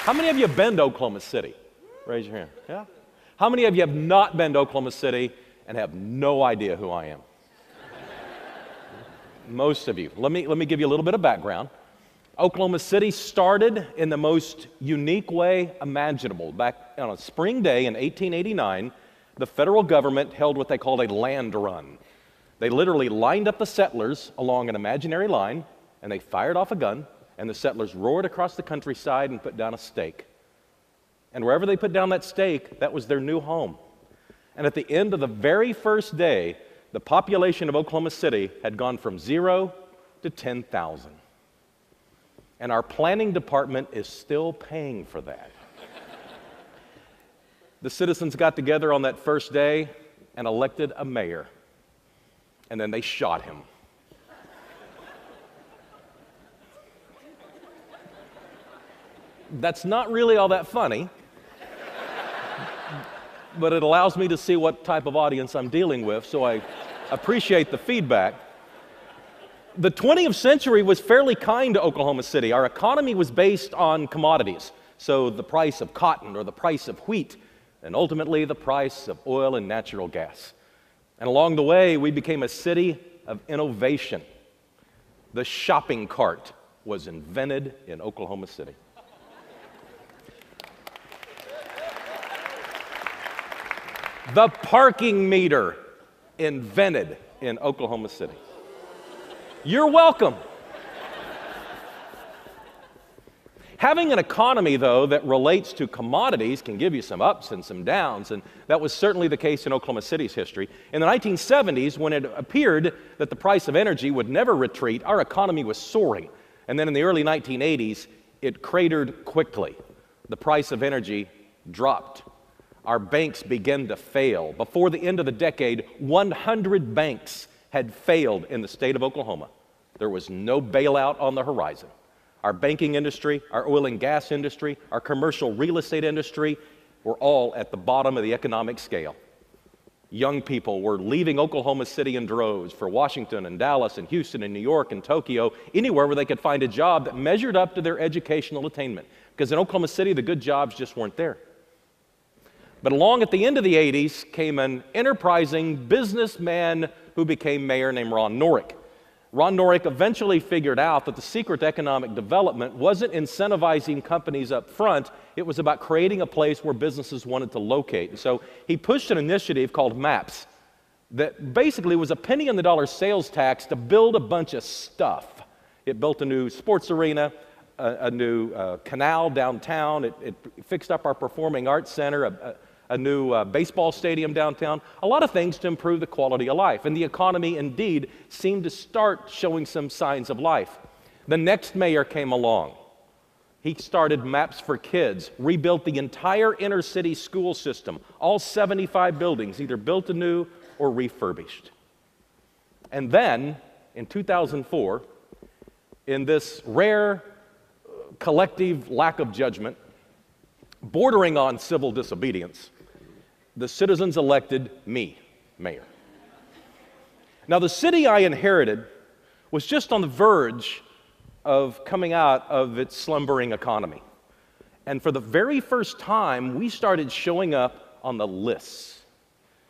How many of you have been to Oklahoma City? Raise your hand. Yeah? How many of you have not been to Oklahoma City and have no idea who I am? Most of you. Let me give you a little bit of background. Oklahoma City started in the most unique way imaginable. Back on a spring day in 1889, the federal government held what they called a land run. They literally lined up the settlers along an imaginary line, and they fired off a gun, and the settlers roared across the countryside and put down a stake. And wherever they put down that stake, that was their new home. And at the end of the very first day, the population of Oklahoma City had gone from 0 to 10,000. And our planning department is still paying for that. The citizens got together on that first day and elected a mayor. And then they shot him. That's not really all that funny, but it allows me to see what type of audience I'm dealing with, so I appreciate the feedback. The 20th century was fairly kind to Oklahoma City. Our economy was based on commodities, so the price of cotton or the price of wheat, and ultimately the price of oil and natural gas. And along the way, we became a city of innovation. The shopping cart was invented in Oklahoma City. The parking meter invented in Oklahoma City. You're welcome. Having an economy, though, that relates to commodities can give you some ups and some downs, and that was certainly the case in Oklahoma City's history. In the 1970s, when it appeared that the price of energy would never retreat, our economy was soaring. And then in the early 1980s, it cratered quickly. The price of energy dropped. Our banks began to fail. Before the end of the decade, 100 banks had failed in the state of Oklahoma. There was no bailout on the horizon. Our banking industry, our oil and gas industry, our commercial real estate industry were all at the bottom of the economic scale. Young people were leaving Oklahoma City in droves for Washington and Dallas and Houston and New York and Tokyo, anywhere where they could find a job that measured up to their educational attainment. Because in Oklahoma City, the good jobs just weren't there. But along at the end of the 80s came an enterprising businessman who became mayor named Ron Norick. Ron Norick eventually figured out that the secret to economic development wasn't incentivizing companies up front, it was about creating a place where businesses wanted to locate. And so he pushed an initiative called MAPS that basically was a penny on the dollar sales tax to build a bunch of stuff. It built a new sports arena, a new canal downtown, it fixed up our performing arts center, a new baseball stadium downtown, a lot of things to improve the quality of life. And the economy, indeed, seemed to start showing some signs of life. The next mayor came along. He started Maps for Kids, rebuilt the entire inner city school system, all 75 buildings, either built anew or refurbished. And then, in 2004, in this rare collective lack of judgment, bordering on civil disobedience, the citizens elected me mayor. Now, the city I inherited was just on the verge of coming out of its slumbering economy. And for the very first time, we started showing up on the lists.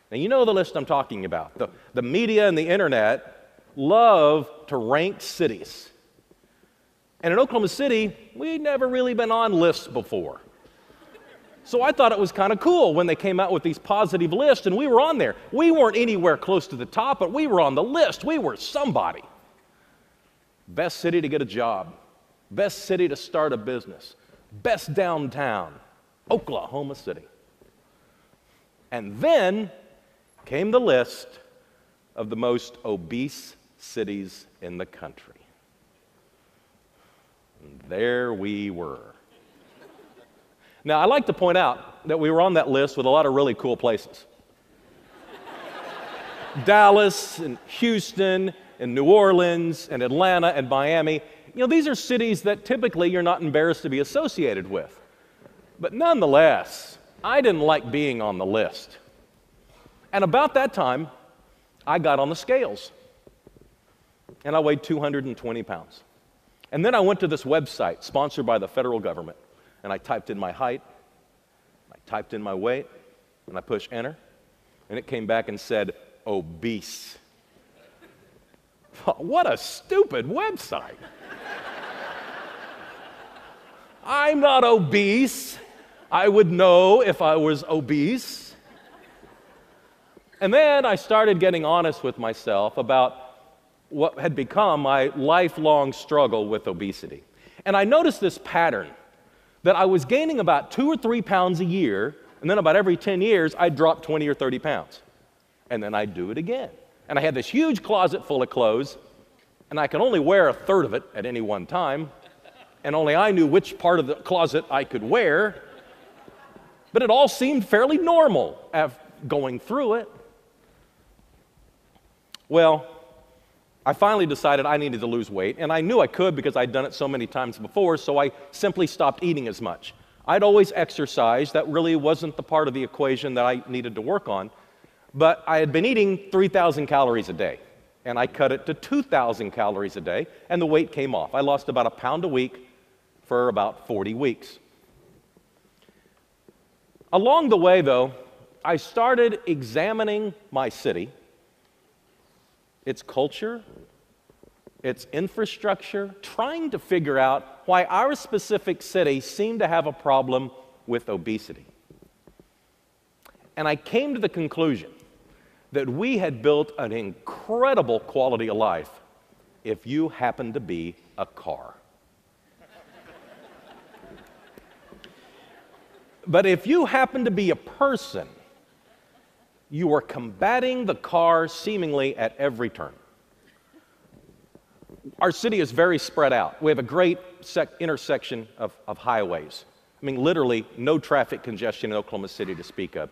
Now, you know the list I'm talking about. The media and the internet love to rank cities. And in Oklahoma City, we'd never really been on lists before. So I thought it was kind of cool when they came out with these positive lists, and we were on there. We weren't anywhere close to the top, but we were on the list. We were somebody. Best city to get a job. Best city to start a business. Best downtown. Oklahoma City. And then came the list of the most obese cities in the country. And there we were. Now, I like to point out that we were on that list with a lot of really cool places. Dallas and Houston and New Orleans and Atlanta and Miami. You know, these are cities that typically you're not embarrassed to be associated with. But nonetheless, I didn't like being on the list. And about that time, I got on the scales. And I weighed 220 pounds. And then I went to this website sponsored by the federal government. and I typed in my height, I typed in my weight, and I pushed enter, and it came back and said, obese. What a stupid website. I'm not obese. I would know if I was obese. And then I started getting honest with myself about what had become my lifelong struggle with obesity. And I noticed this pattern that I was gaining about 2 or 3 pounds a year, and then about every 10 years, I'd drop 20 or 30 pounds. And then I'd do it again. And I had this huge closet full of clothes, and I could only wear a third of it at any one time, and only I knew which part of the closet I could wear. But it all seemed fairly normal going through it. Well, I finally decided I needed to lose weight, and I knew I could because I'd done it so many times before, so I simply stopped eating as much. I'd always exercised. That really wasn't the part of the equation that I needed to work on. But I had been eating 3,000 calories a day, and I cut it to 2,000 calories a day, and the weight came off. I lost about 1 pound a week for about 40 weeks. Along the way, though, I started examining my city, its culture, its infrastructure, trying to figure out why our specific city seemed to have a problem with obesity. And I came to the conclusion that we had built an incredible quality of life if you happened to be a car. But if you happen to be a person, you are combating the car seemingly at every turn. Our city is very spread out. We have a great intersection of highways. I mean, literally no traffic congestion in Oklahoma City to speak of.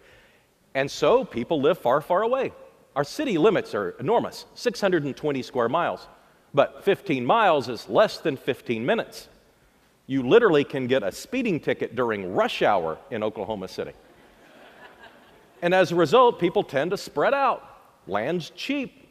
And so people live far, far away. Our city limits are enormous, 620 square miles. But 15 miles is less than 15 minutes. You literally can get a speeding ticket during rush hour in Oklahoma City. And as a result, people tend to spread out. Land's cheap.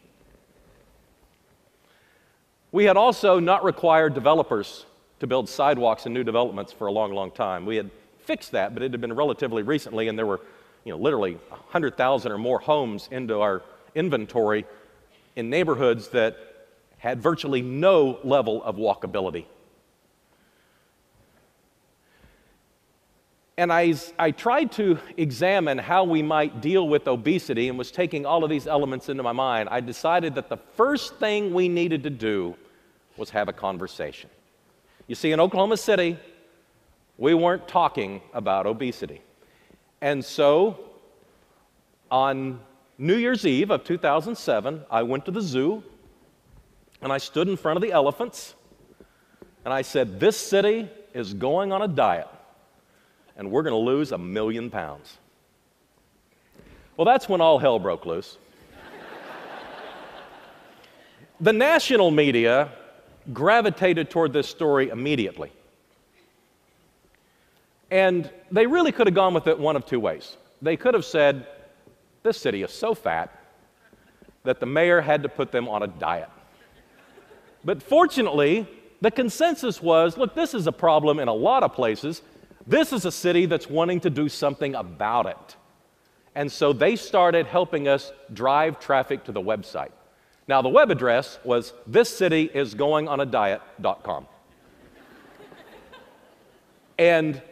We had also not required developers to build sidewalks in new developments for a long, long time. We had fixed that, but it had been relatively recently, and there were literally 100,000 or more homes into our inventory in neighborhoods that had virtually no level of walkability. And I tried to examine how we might deal with obesity and was taking all of these elements into my mind. I decided that the first thing we needed to do was have a conversation. You see, in Oklahoma City, we weren't talking about obesity. And so, on New Year's Eve of 2007, I went to the zoo, and I stood in front of the elephants, and I said, this city is going on a diet, and we're going to lose 1 million pounds. Well, that's when all hell broke loose. The national media gravitated toward this story immediately. And they really could have gone with it one of two ways. They could have said, this city is so fat that the mayor had to put them on a diet. But fortunately, the consensus was, look, this is a problem in a lot of places. This is a city that's wanting to do something about it. And so they started helping us drive traffic to the website. Now, the web address was thiscityisgoingonadiet.com. And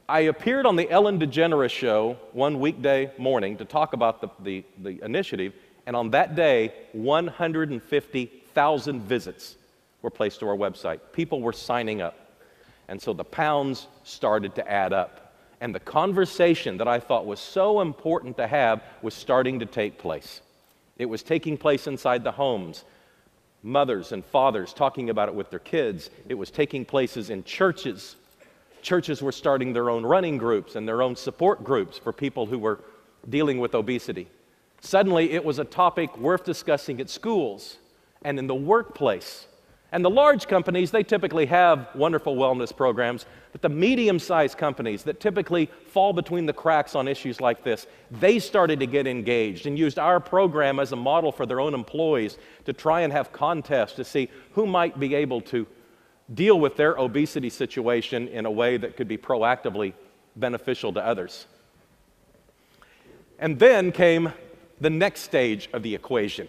I appeared on the Ellen DeGeneres show one weekday morning to talk about the initiative, and on that day, 150,000 visits were placed to our website. People were signing up. And so the pounds started to add up. And the conversation that I thought was so important to have was starting to take place. It was taking place inside the homes. Mothers and fathers talking about it with their kids. It was taking places in churches. Churches were starting their own running groups and their own support groups for people who were dealing with obesity. Suddenly, it was a topic worth discussing at schools and in the workplace. And the large companies, they typically have wonderful wellness programs, but the medium-sized companies that typically fall between the cracks on issues like this, they started to get engaged and used our program as a model for their own employees to try and have contests to see who might be able to deal with their obesity situation in a way that could be proactively beneficial to others. And then came the next stage of the equation.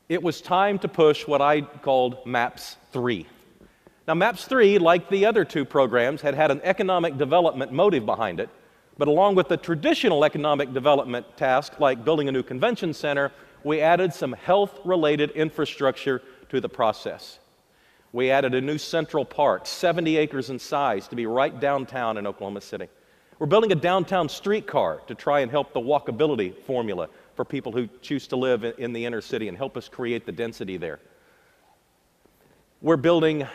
It was time to push what I called MAPS 3. Now, MAPS 3, like the other two programs, had an economic development motive behind it, but along with the traditional economic development task, like building a new convention center, we added some health-related infrastructure to the process. We added a new Central Park, 70 acres in size, to be right downtown in Oklahoma City. We're building a downtown streetcar to try and help the walkability formula for people who choose to live in the inner city and help us create the density there. We're building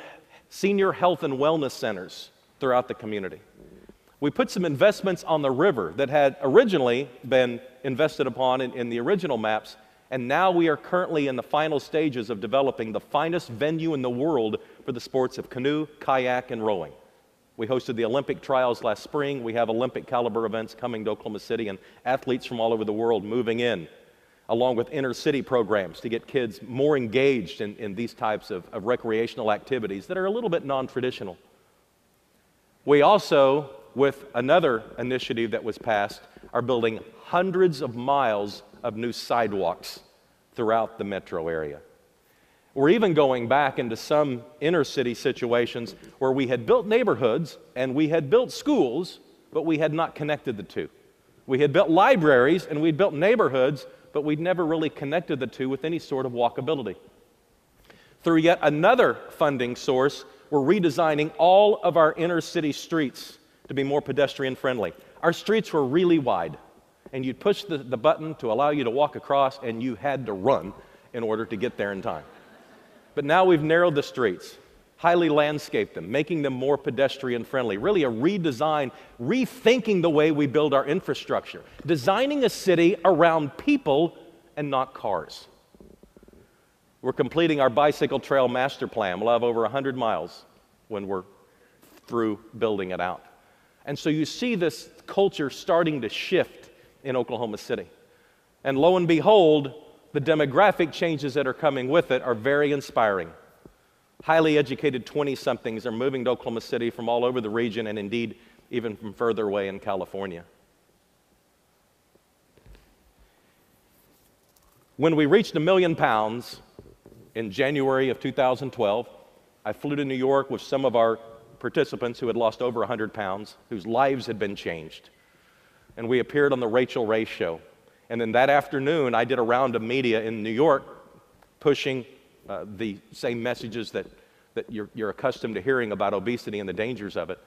senior health and wellness centers throughout the community. We put some investments on the river that had originally been invested upon in the original maps, and now we are currently in the final stages of developing the finest venue in the world for the sports of canoe, kayak, and rowing. We hosted the Olympic trials last spring. We have Olympic caliber events coming to Oklahoma City and athletes from all over the world moving in, along with inner city programs to get kids more engaged in these types of recreational activities that are a little bit non-traditional. We also, with another initiative that was passed, are building hundreds of miles of new sidewalks throughout the metro area. We're even going back into some inner city situations where we had built neighborhoods and we had built schools, but we had not connected the two. We had built libraries and we'd built neighborhoods, but we'd never really connected the two with any sort of walkability. Through yet another funding source, we're redesigning all of our inner city streets to be more pedestrian friendly. Our streets were really wide, and you'd push the button to allow you to walk across, and you had to run in order to get there in time. But now we've narrowed the streets, highly landscaped them, making them more pedestrian friendly, really a redesign, rethinking the way we build our infrastructure, designing a city around people and not cars. We're completing our bicycle trail master plan. We'll have over 100 miles when we're through building it out. And so you see this culture starting to shift in Oklahoma City. And lo and behold, the demographic changes that are coming with it are very inspiring. Highly educated 20-somethings are moving to Oklahoma City from all over the region and indeed even from further away in California. When we reached 1 million pounds in January of 2012, I flew to New York with some of our participants who had lost over 100 pounds, whose lives had been changed. And we appeared on the Rachel Ray Show. And then that afternoon, I did a round of media in New York, pushing the same messages that you're accustomed to hearing about obesity and the dangers of it.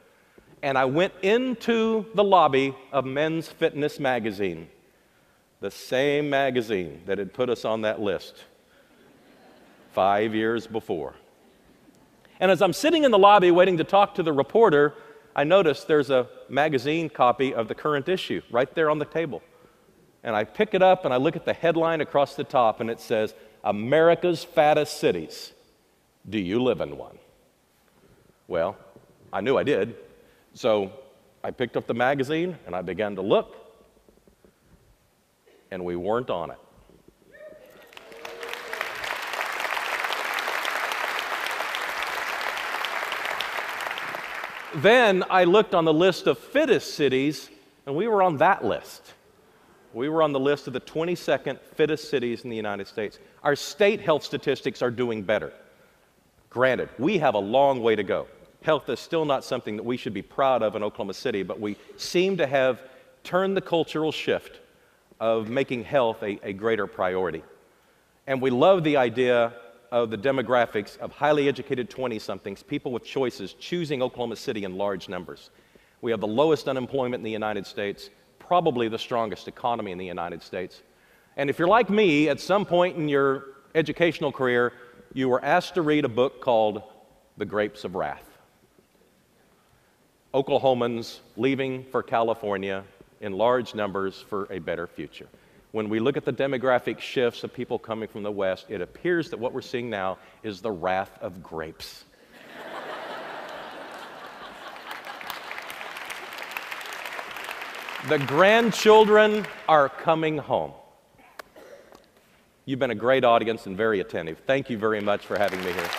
And I went into the lobby of Men's Fitness magazine, the same magazine that had put us on that list 5 years before. And as I'm sitting in the lobby waiting to talk to the reporter, I noticed there's a magazine copy of the current issue right there on the table. And I pick it up and I look at the headline across the top, and it says, "America's Fattest Cities. Do you live in one?" Well, I knew I did. So I picked up the magazine and I began to look, and we weren't on it. Then I looked on the list of fittest cities, and we were on that list. We were on the list of the 22nd fittest cities in the United States. Our state health statistics are doing better. Granted, we have a long way to go. Health is still not something that we should be proud of in Oklahoma City, but we seem to have turned the cultural shift of making health a greater priority. And we love the idea of the demographics of highly educated 20-somethings, people with choices, choosing Oklahoma City in large numbers. We have the lowest unemployment in the United States, probably the strongest economy in the United States. And if you're like me, at some point in your educational career, you were asked to read a book called The Grapes of Wrath. Oklahomans leaving for California in large numbers for a better future. When we look at the demographic shifts of people coming from the West, it appears that what we're seeing now is the wrath of grapes. The grandchildren are coming home. You've been a great audience and very attentive. Thank you very much for having me here.